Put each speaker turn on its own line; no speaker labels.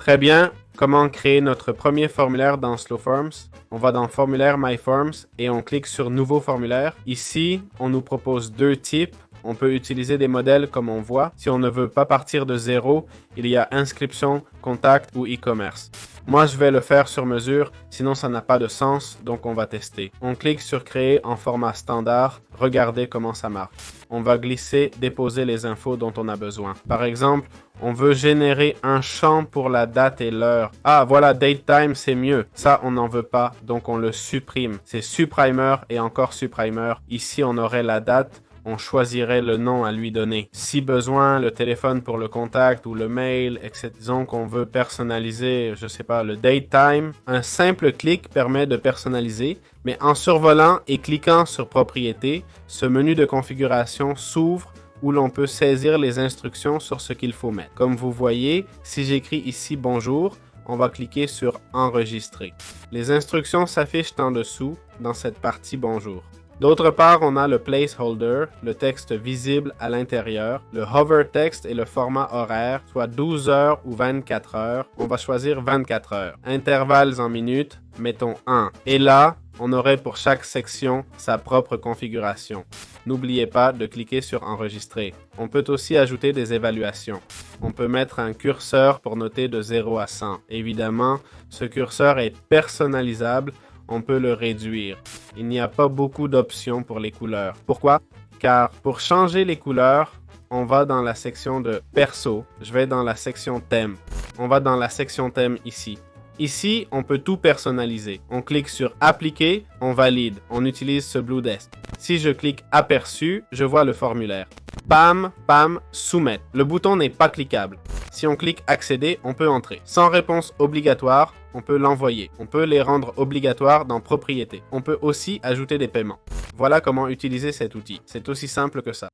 Très bien. Comment créer notre premier formulaire dans Slowforms? On va dans Formulaire My Forms et on clique sur Nouveau formulaire. Ici, on nous propose deux types. On peut utiliser des modèles comme on voit. Si on ne veut pas partir de zéro, il y a inscription, contact ou e-commerce. Moi, je vais le faire sur mesure, sinon ça n'a pas de sens, donc on va tester. On clique sur créer en format standard. Regardez comment ça marche. On va glisser, déposer les infos dont on a besoin. Par exemple, on veut générer un champ pour la date et l'heure. Ah, voilà, date time, c'est mieux. Ça, on n'en veut pas, donc on le supprime. C'est supprimer et encore supprimer. Ici, on aurait la date. On choisirait le nom à lui donner. Si besoin, le téléphone pour le contact ou le mail, etc. Disons qu'on veut personnaliser, je sais pas, le date time. Un simple clic permet de personnaliser, mais en survolant et cliquant sur propriété, ce menu de configuration s'ouvre où l'on peut saisir les instructions sur ce qu'il faut mettre. Comme vous voyez, si j'écris ici bonjour, on va cliquer sur enregistrer. Les instructions s'affichent en dessous dans cette partie bonjour. D'autre part, on a le placeholder, le texte visible à l'intérieur, le hover text et le format horaire, soit 12 heures ou 24 heures. On va choisir 24 heures. Intervalles en minutes, mettons 1. Et là, on aurait pour chaque section sa propre configuration. N'oubliez pas de cliquer sur enregistrer. On peut aussi ajouter des évaluations. On peut mettre un curseur pour noter de 0 à 100. Évidemment, ce curseur est personnalisable. On peut le réduire. Il n'y a pas beaucoup d'options pour les couleurs. Pourquoi? Car pour changer les couleurs, on va dans la section de Perso. Je vais dans la section Thème. On va dans la section Thème ici. Ici, on peut tout personnaliser. On clique sur Appliquer, on valide. On utilise ce Blue Desk. Si je clique Aperçu, je vois le formulaire. Pam, pam, soumettre. Le bouton n'est pas cliquable. Si on clique Accéder, on peut entrer. Sans réponse obligatoire, on peut l'envoyer. On peut les rendre obligatoires dans Propriétés. On peut aussi ajouter des paiements. Voilà comment utiliser cet outil. C'est aussi simple que ça.